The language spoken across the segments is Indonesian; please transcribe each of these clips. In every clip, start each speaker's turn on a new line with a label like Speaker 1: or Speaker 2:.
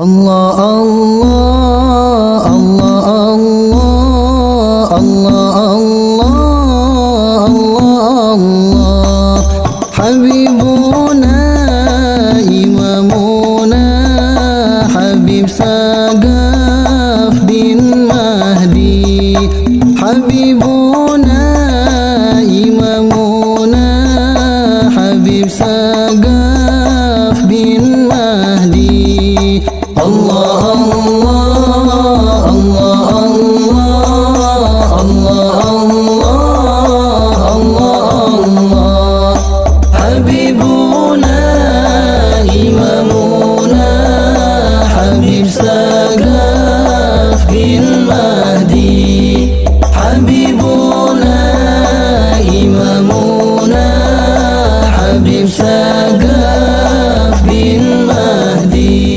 Speaker 1: Allah Allah Allah Allah Allah Allah Allah Allah Habibuna Imamuna Habib Sagaf bin Mahdi Habibuna Imamuna Habib Sagaf bin Mahdi Allah Allah Allah Allah Allah Allah Allah Habibuna Imamuna Habib Sagaf bin Mahdi Habibuna Imamuna Habib Sagaf bin Mahdi.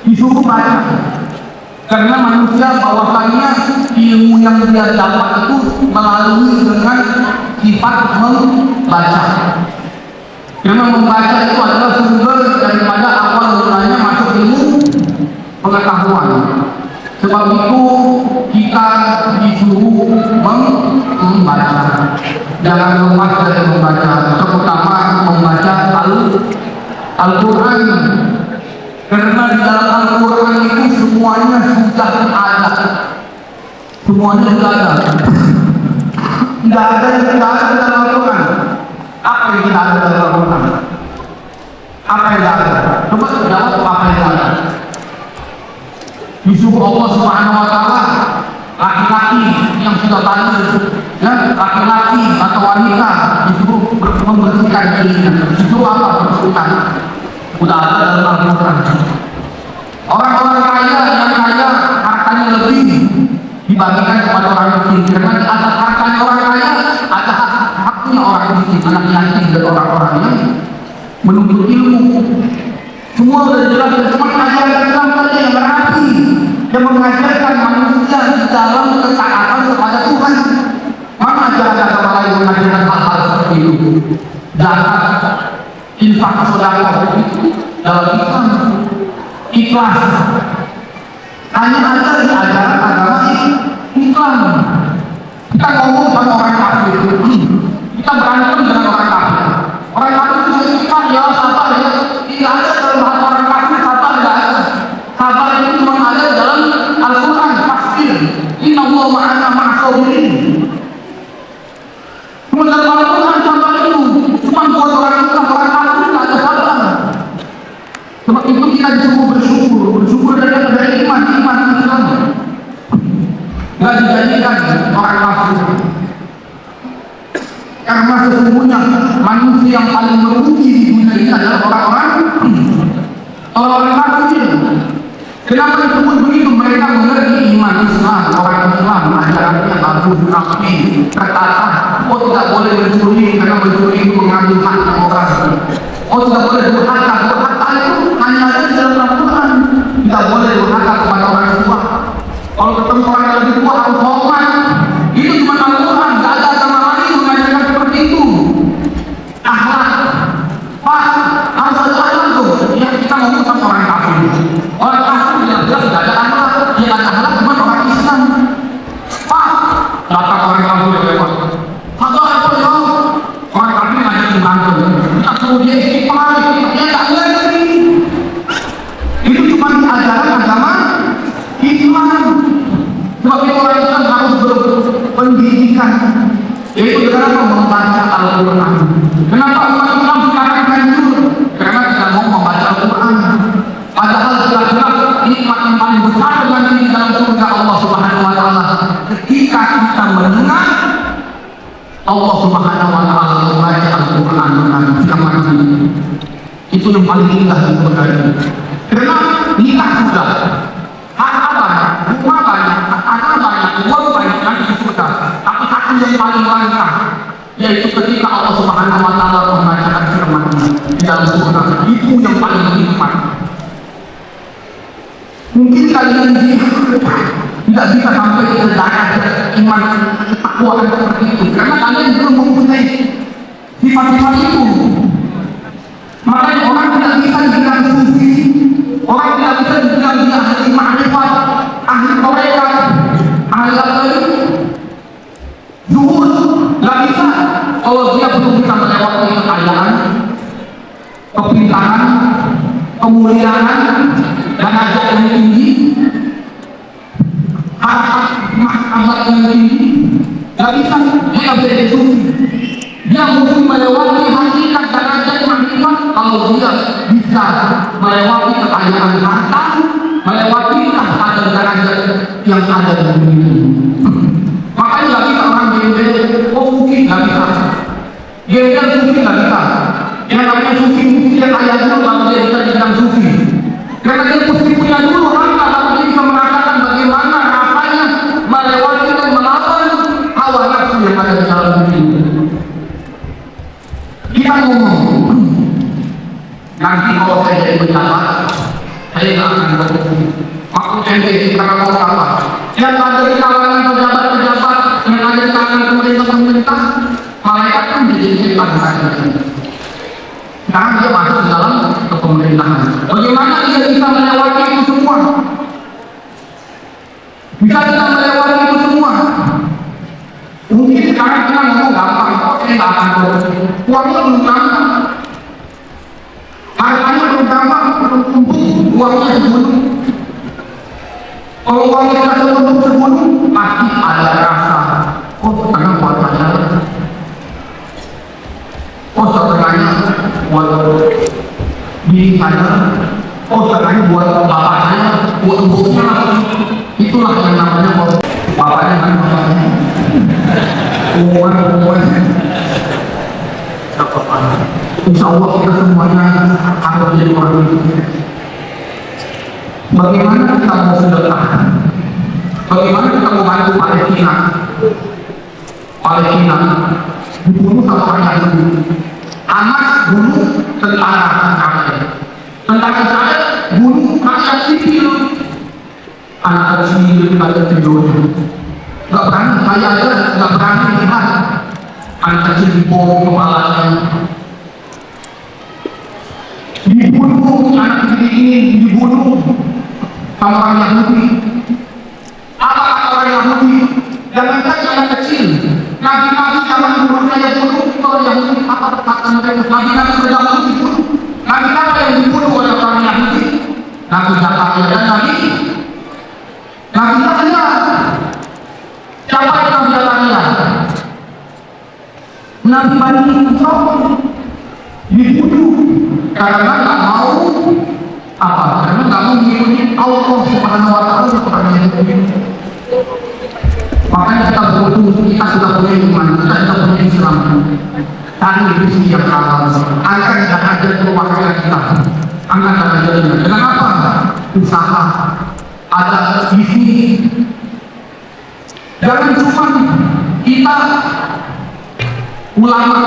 Speaker 2: Disuruh baca karena manusia bahwasannya ilmu yang dia dapat itu melalui dengan sifat membaca, karena membaca itu adalah sumber daripada awal mulanya masuk ilmu pengetahuan. Sebab itu kita disuruh membaca, jangan lepas dari membaca, terutama membaca Al-Quran. Karena di dalam Al-Quran itu semuanya sudah ada. Semuanya sudah ada. Tidak ada yang tidak ada dalam Al-Quran. Apa yang tidak ada dalam Al-Quran? Apa yang tidak ada? Coba jawab apa yang tidak ada. Disuruh Allah Subhanahu Wa Taala laki-laki yang sudah balik, ya, laki-laki atau wanita disuruh membersihkan dirinya. Disuruh apa? Bersihkan. Sudah ada dalam Al-Quran. Orang-orang kaya yang kaya hartanya lebih dibagikan kepada orang miskin, karena di atas hartanya orang kaya ada haknya orang miskin, anak yatim dan orang-orang yang menuntut ilmu. Semua sudah jelas, cuma ajaran Islam saja yang berarti yang mengajarkan manusia di dalam ketaatan kepada Tuhan. Mana ajaran agama lain mengajarkan hal-hal seperti itu? Zakat, infak, sedekah itu dalam Islam ikhlas. Hanya ada di ajaran agama Islam. Kita ngomong sama orang kafir, kita berantem dengan orang kafir. Orang kafir itu ikhlas, ya sabar ya. Tidak ada dalam bahasa orang kafir sabar, tidak ada. Sabar itu cuma ada dalam Al-Quran. Pasti Inna Allah ma'ana ma'asabirin. Cuma dalam Al-Quran sabar itu cuma buat orang Islam, orang kafir tidak ada sabar. Sebab itu kita disuruh bersyukur daripada iman Islam. Tidak dijadikan orang kafir. Karena sesungguhnya manusia yang paling merugi di dunia ini adalah orang-orang kafir. Kenapa disebut begitu? Mereka mengerti iman Islam, orang Islam ajarannya bagus, rapi, tertata. Oh, tidak boleh mencuri karena mencuri itu mengambil hak demokrasi. Oh, tidak boleh durhaka. Durhaka itu hanya ada di dalam Al-Quran. Tidak boleh durhaka kepada orang tua. Kalau ketemu orang yang lebih tua harus hormat. Itu cuma Al-Quran. Tidak ada agama lain mengajarkan seperti itu. Akhlak, pak, harus ada akhlak tuh. Ya, kita ngomong sama orang kafir. Orang kafir yang jelas tidak ada akhlak. Yang ada akhlak cuma orang Islam. Pak, datang orang kafir ya pak. Atau apa ya? Orang kafir ngajakin berantem. Kita suruh dia istighfar, dia tak ngerti. Itu cuma ajaran agama Islam. Sebab itu orang Islam harus berpendidikan, yaitu dengan membaca Al-Quran. Kenapa umat Islam sekarang hancur? Karena tidak mau membaca Al-Quran. Padahal jelas-jelas nikmat yang paling besar nanti di dalam surga Allah Subhanahu Wa Taala ketika kita mendengar Allah Subhanahu Wa Taala membaca Al-Quran dengan firman itu yang paling indah di surga ini. Karena nikah sudah, harta banyak, rumah banyak, anak banyak, uang banyak nanti di surga. Tapi satu yang paling langka, yaitu ketika Allah Subhanahu Wa Taala membacakan firman di dalam surga, itu yang paling nikmat. Mungkin kalian tidak bisa sampai ke derajat iman ketakwaan seperti itu karena kalian belum mempunyai sifat-sifat itu. Makanya orang tidak bisa dibilang sufi, orang tidak bisa dibilang dia ahli ma'rifat, ahli tarekat, ahli akal, zuhud, nggak bisa kalau dia belum bisa melewati kekayaan, kepintaran, kemuliaan, dan derajat yang tinggi, harkat martabat yang tinggi. Nggak bisa, dia nggak bisa sufi. Dia mesti melewati hakikat derajat makrifat kalau dia bisa melewati kekayaan harta, melewati tahta dan derajat yang ada di dunia ini. Makanya nggak bisa orang gembel, oh sufi nggak bisa. Gembel sufi nggak bisa. Yang namanya sufi dia kaya dulu kalau dia bisa dibilang sufi. Karena dia mesti punya dulu harta, kalau dia bisa merasakan bagaimana rasanya melewati dan melawan hawa nafsu yang ada di dalam diri. Kita ngomong nanti kalau saya jadi pejabat, saya nggak akan berhenti. Maksud ente karena mau apa? Yang ada di kalangan pejabat-pejabat, yang ada di kalangan pemerintah, malaikat kan jadi setan saja. Sekarang dia masuk di dalam kepemerintahan. Bagaimana dia bisa melewati itu semua? Bisa kita melewati itu semua? Mungkin sekarang kita ngomong gampang, kok saya nggak akan berhenti. Uangnya belum gampang, harganya belum gampang, belum tumbuh, uangnya segunung. Kalau uangnya sudah segunung pasti ada rasa, oh setengah buat saya, oh setengahnya buat diri saya, oh setengahnya buat bapak saya, buat ibunya. Itulah yang namanya bapaknya kan bapaknya. Insya Allah kita semuanya akan menjadi orang itu. Bagaimana kita mau sedekah? Bagaimana kita mau bantu Palestina? Palestina dibunuh sama orang Yahudi. Hamas bunuh tentara Israel. Tentara Israel bunuh rakyat sipil. Anak kecil kita tidur. Gak berani, saya aja gak berani lihat anak kecil dibom kepalanya, dibunuh, anak kecil ini dibunuh sama orang Yahudi. Apa kata orang Yahudi? Jangan saja anak kecil, nabi-nabi zaman dulu saya bunuh itu orang Yahudi. Apa kata mereka? Nabi-nabi berdahulu dibunuh. Nabi-nabi yang dibunuh oleh orang Yahudi, Nabi Zakaria dan Nabi Zakaria. Siapa yang Nabi Zakaria? Nabi Bani Israil dibunuh karena nggak mau apa? Karena nggak mau mengikuti Allah Subhanahu Wa Taala seperti yang itu. Makanya kita butuh, kita sudah punya iman, kita sudah punya Islam. Tadi itu yang halal. Angkat derajat keluarga kita, angkat derajatnya. Dengan apa? Usaha, ada visi. Jangan cuma kita ulama.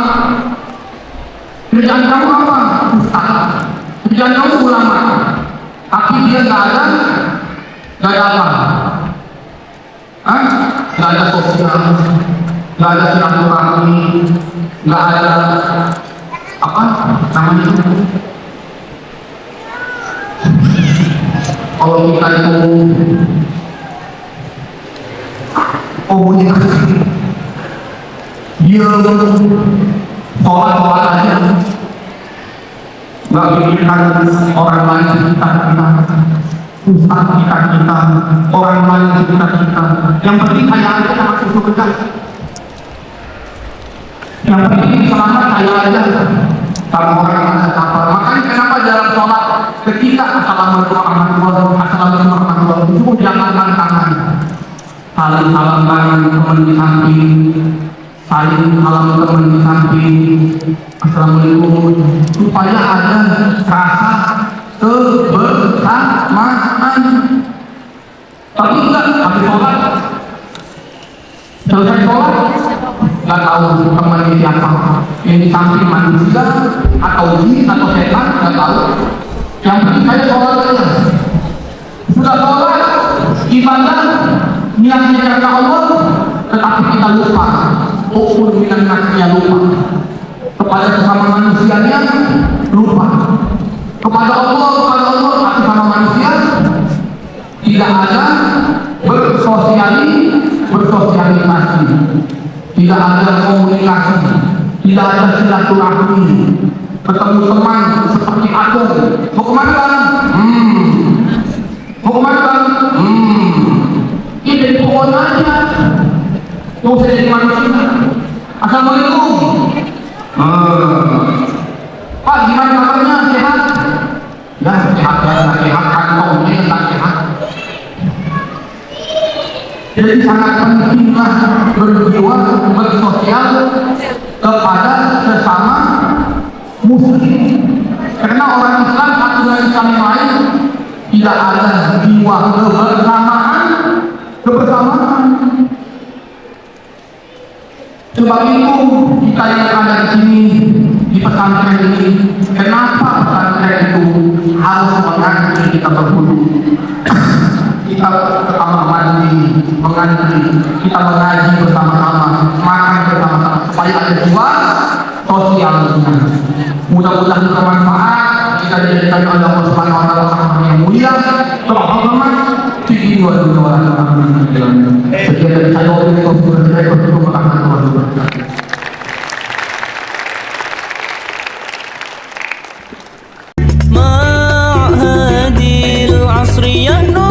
Speaker 2: Kerjaan kamu apa? Ustaz. Kerjaan kamu ulama. Tapi dia nggak ada apa? Nggak ada sosial, nggak ada silaturahmi, nggak ada apa namanya? Kalau kita itu komunikasi, dia sholat aja, nggak pikirkan orang lain sekitar kita, ustaz kita, orang lain sekitar kita. Yang penting saya aja masuk surga. Yang penting selamat saya aja. Kalau orang ada apa? Makanya kenapa dalam sholat ketika assalamualaikum warahmatullahi wabarakatuh itu jangan tangan. Saling salam tangan teman di samping, saling salam teman di samping, assalamualaikum, supaya ada rasa kebersamaan. Tapi enggak, habis sholat, selesai sholat, nggak tahu temannya siapa, yang di samping manusia atau jin atau setan, nggak tahu. Yang penting saya sholat aja. Sudah sholat, ibadah, niatnya karena Allah, tetapi kita lupa. Ukun minan nasnya lupa. Kepada sesama manusianya lupa. Kepada Allah, tapi sama manusia tidak ada bersosialisasi, tidak ada komunikasi, tidak ada silaturahmi. Ketemu teman seperti aku, mau kemana Bang? Mau kemana Bang? Ya dari pohon aja, mau usah jadi manusia. Assalamualaikum. Pak, gimana kabarnya? Sehat? Ya, sehat kantongnya yang tak sehat. Jadi sangat pentinglah berjiwa bersosial kepada sesama muslim. Karena orang Islam satu dengan Islam yang lain tidak ada jiwa kebersamaan. Sebab itu kita yang ada di sini di pesantren ini, kenapa pesantren itu harus mengantri kita berwudu? Kita ke kamar mandi, mengantri, kita mengaji bersama-sama, makan bersama-sama, supaya ada jiwa sosialnya. Mudah-mudahan bermanfaat. Kita dijadikan oleh Allah Subhanahu wa taala yang mulia. Terhormat tinggi wa dunia. Sekian dari saya, wabillahi
Speaker 1: معهد العصر ينور